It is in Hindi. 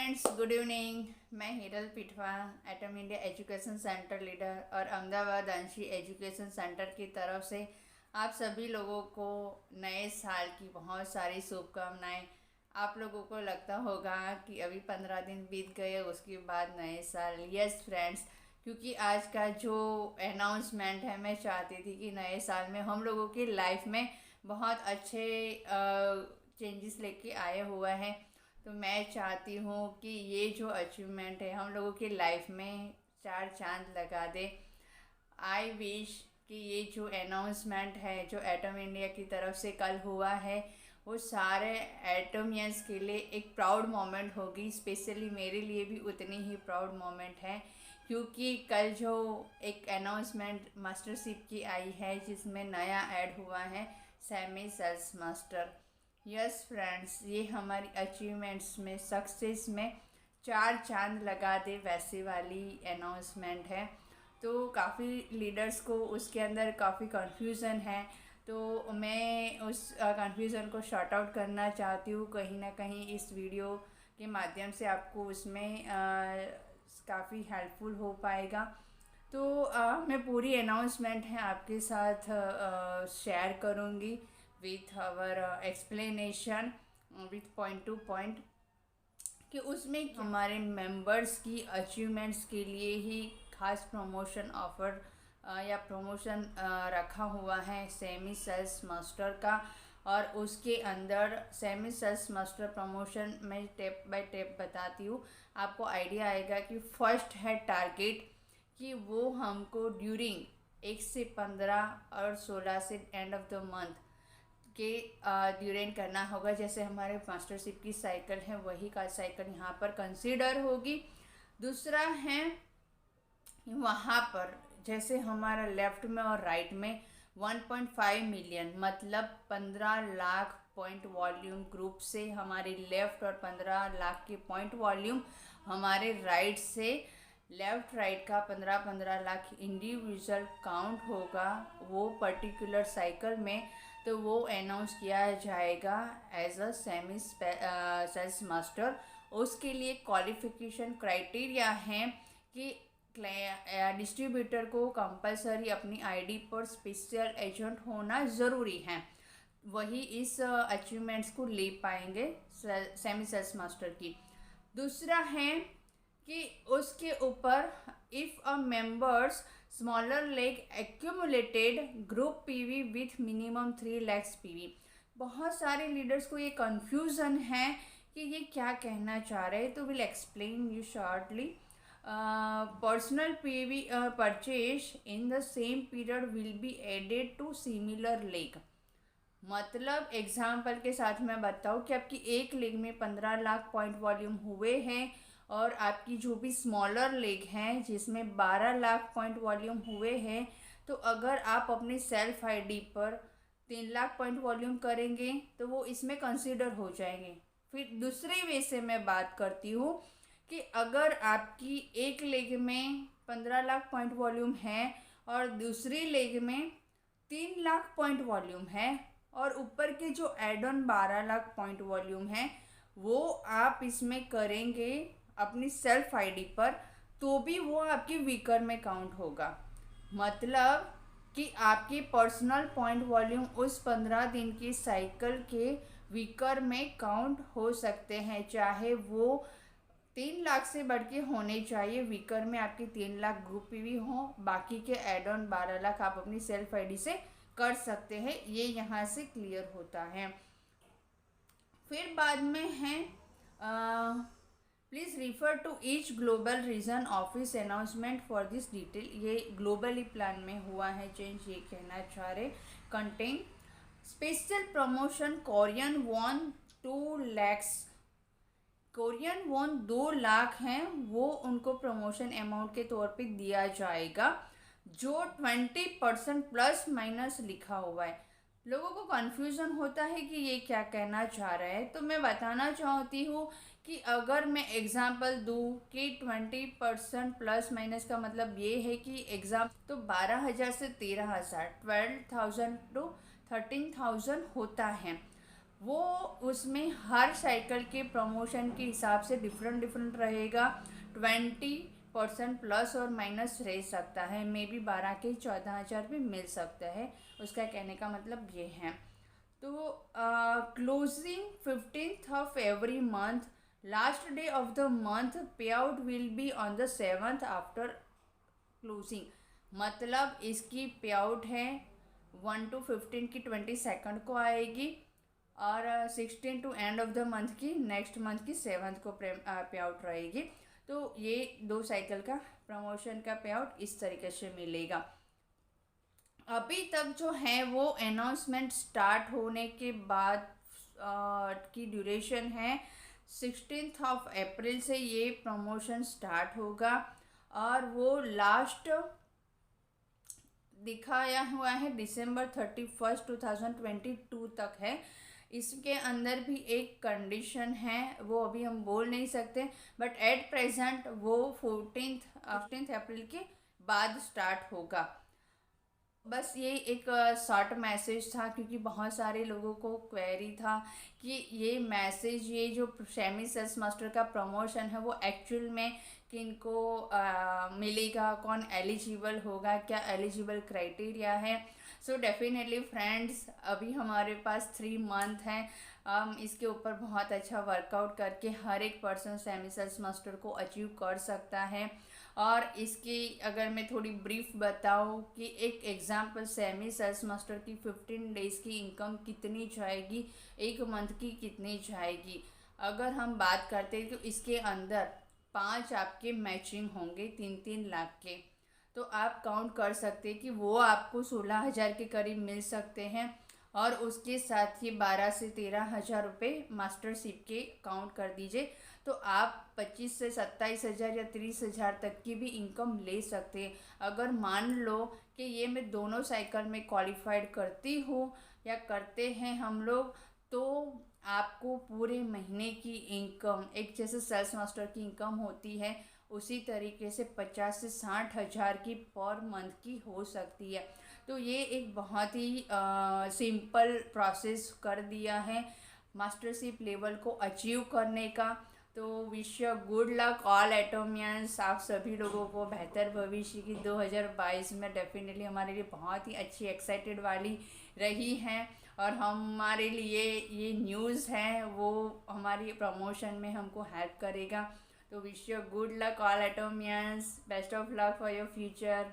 Friends, good evening. मैं Hiral Pithwa, Atom India education centre leader और अहमदाबाद अंशी एजुकेशन सेंटर की तरफ से आप सभी लोगों को नए साल की बहुत सारी शुभकामनाएं। आप लोगों को लगता होगा कि अभी 15 दिन बीत गए, उसके बाद नए साल। यस फ्रेंड्स, क्योंकि आज का जो अनाउंसमेंट है, मैं चाहती थी कि नए साल में हम लोगों की लाइफ में बहुत अच्छे चेंजेस लेके आए हुआ है। तो मैं चाहती हूँ कि ये जो अचीवमेंट है हम लोगों की लाइफ में चार चांद लगा दे। आई विश कि ये जो अनाउंसमेंट है जो एटम इंडिया की तरफ से कल हुआ है, वो सारे एटमियंस के लिए एक प्राउड मोमेंट होगी। स्पेशली मेरे लिए भी उतनी ही प्राउड मोमेंट है, क्योंकि कल जो एक अनाउंसमेंट मास्टरशिप की आई है जिसमें नया ऐड हुआ है semi sales master. Yes friends, ये हमारी अचीवमेंट्स में, सक्सेस में चार चांद लगा दे वैसी वाली अनाउंसमेंट है। तो काफ़ी लीडर्स को उसके अंदर काफ़ी कन्फ्यूज़न है, तो मैं उस कन्फ्यूज़न को शॉर्ट आउट करना चाहती हूँ कहीं ना कहीं इस वीडियो के माध्यम से। आपको उसमें काफ़ी हेल्पफुल हो पाएगा। तो मैं पूरी अनाउंसमेंट है आपके साथ शेयर करूँगी with our explanation, with point to point, कि उसमें हमारे मेंबर्स की अचीवमेंट्स के लिए ही खास प्रमोशन ऑफर या प्रमोशन रखा हुआ है सेमी सेल्स मास्टर का। और उसके अंदर सेमी सेल्स मास्टर प्रमोशन में टेप बाय टेप बताती हूँ, आपको आइडिया आएगा कि फर्स्ट है टारगेट कि वो हमको ड्यूरिंग 1 से 15 और 16 से एंड ऑफ द मंथ के ड्यूरेंट करना होगा। जैसे हमारे मास्टरशिप की साइकिल है वही का साइकिल यहाँ पर कंसीडर होगी। दूसरा है वहाँ पर जैसे हमारा लेफ्ट में और राइट में 1.5 मिलियन मतलब 15 लाख पॉइंट वॉल्यूम ग्रुप से हमारे लेफ़्ट और 15 लाख के पॉइंट वॉल्यूम हमारे राइट से। लेफ़्ट राइट का 15-15 लाख इंडिविजुअल काउंट होगा वो पर्टिकुलर साइकिल में, तो वो अनाउंस किया जाएगा as a semi sales master. उसके लिए क्वालिफिकेशन क्राइटेरिया हैं कि डिस्ट्रीब्यूटर को कंपलसरी अपनी आईडी पर स्पेशल एजेंट होना ज़रूरी है, वही इस अचीवमेंट्स को ले पाएंगे सेमी सेल्स मास्टर की। दूसरा है कि उसके ऊपर if a members smaller leg accumulated group PV with minimum 3 lakhs PV. बहुत सारे लीडर्स को ये कन्फ्यूज़न है कि ये क्या कहना चाह रहे हैं, तो will explain you shortly. Personal PV purchase in the same period will be added to similar leg. मतलब एग्जाम्पल के साथ मैं बताऊँ कि आपकी एक लेग में 15 लाख पॉइंट वॉल्यूम हुए हैं और आपकी जो भी स्मॉलर लेग हैं जिसमें 12 लाख पॉइंट वॉल्यूम हुए हैं, तो अगर आप अपने सेल्फ आईडी पर 3 लाख पॉइंट वॉल्यूम करेंगे तो वो इसमें कंसीडर हो जाएंगे। फिर दूसरे वे से मैं बात करती हूँ कि अगर आपकी एक लेग में 15 लाख पॉइंट वॉल्यूम है और दूसरी लेग में 3 लाख पॉइंट वॉल्यूम है और ऊपर के जो add on 12 lakh point volume है वो आप इसमें करेंगे अपनी सेल्फ आईडी पर, तो भी वो आपकी वीकर में काउंट होगा। मतलब कि आपकी पर्सनल पॉइंट वॉल्यूम उस 15 दिन की साइकिल के वीकर में काउंट हो सकते हैं, चाहे वो 3 लाख से बढ़ के होने चाहिए। वीकर में आपके 3 लाख ग्रुप पीवी हो, बाकी के एड ऑन 12 लाख आप अपनी सेल्फ आईडी से कर सकते हैं। ये यहाँ से क्लियर होता है। फिर बाद में है please refer to each global region office announcement for this detail. ये ग्लोबली प्लान में हुआ है चेंज, ये कहना चाह रहे। Contain special promotion Korean won 2 lakhs। Korean won 2 lakh हैं, वो उनको प्रमोशन अमाउंट के तौर पे दिया जाएगा, जो 20% प्लस माइनस लिखा हुआ है। लोगों को कन्फ्यूज़न होता है कि ये क्या कहना चाह रहा है, तो मैं बताना चाहती हूँ कि अगर मैं एग्जांपल दूँ कि 20% प्लस माइनस का मतलब ये है कि एग्ज़ाम तो 12,000 से 13,000, 12,000 टू 13,000 होता है। वो उसमें हर साइकिल के प्रमोशन के हिसाब से डिफरेंट डिफरेंट रहेगा। 20% प्लस और माइनस रह सकता है, मे बी 12 के 14,000 भी मिल सकता है। उसका कहने का मतलब ये है। तो closing 15th of every month, last day of the month, pay out will be on the 7th after closing. मतलब इसकी पे आउट है 1 to 15 की 22 को आएगी, और 16 to end of the month की नेक्स्ट मंथ की 7th को पे आउट रहेगी। तो ये 2 साइकिल का प्रमोशन का पे आउट इस तरीके से मिलेगा। अभी तक जो है वो अनाउंसमेंट स्टार्ट होने के बाद की ड्यूरेशन है। 16th ऑफ अप्रैल से ये प्रमोशन स्टार्ट होगा, और वो लास्ट दिखाया हुआ है December 31st 2022 तक है। इसके अंदर भी एक कंडीशन है, वो अभी हम बोल नहीं सकते, बट एट प्रेजेंट वो 14th अप्रैल के बाद स्टार्ट होगा। बस ये एक शॉर्ट मैसेज था, क्योंकि बहुत सारे लोगों को क्वेरी था कि ये मैसेज, ये जो सेमी सेल्स मास्टर का प्रमोशन है वो एक्चुअल में किनको मिलेगा, कौन एलिजिबल होगा, क्या एलिजिबल क्राइटेरिया है। सो डेफिनेटली फ्रेंड्स, अभी हमारे पास 3 मंथ हैं। इसके ऊपर बहुत अच्छा वर्कआउट करके हर एक पर्सन सेमी सेल्स मास्टर को अचीव कर सकता है। और इसकी अगर मैं थोड़ी ब्रीफ बताऊँ कि एक एग्जांपल सेमी सेल्स मास्टर की 15 डेज़ की इनकम कितनी जाएगी, एक मंथ की कितनी जाएगी। अगर हम बात करते हैं तो इसके अंदर 5 आपके मैचिंग होंगे 3-3 लाख के। तो आप काउंट कर सकते हैं कि वो आपको 16,000 के करीब मिल सकते हैं, और उसके साथ ही 12 से 13,000 रुपये मास्टरशिप के काउंट कर दीजिए, तो आप 25 से 27,000 या 30,000 तक की भी इनकम ले सकते हैं। अगर मान लो कि ये मैं दोनों साइकिल में क्वालिफाइड करती हूँ या करते हैं हम लोग, तो आपको पूरे महीने की इनकम, एक जैसे सेल्स मास्टर की इनकम होती है उसी तरीके से 50 से 60,000 की पर मंथ की हो सकती है। तो ये एक बहुत ही सिंपल प्रोसेस कर दिया है मास्टरशिप लेवल को अचीव करने का। तो wish you good luck all Atomians. आप सभी लोगों को बेहतर भविष्य की 2022 में डेफिनेटली हमारे लिए बहुत ही अच्छी एक्साइटेड वाली रही हैं, और हमारे लिए ये न्यूज़ है वो हमारी प्रमोशन में हमको हेल्प करेगा। तो wish you good luck all Atomians, best of luck for your future.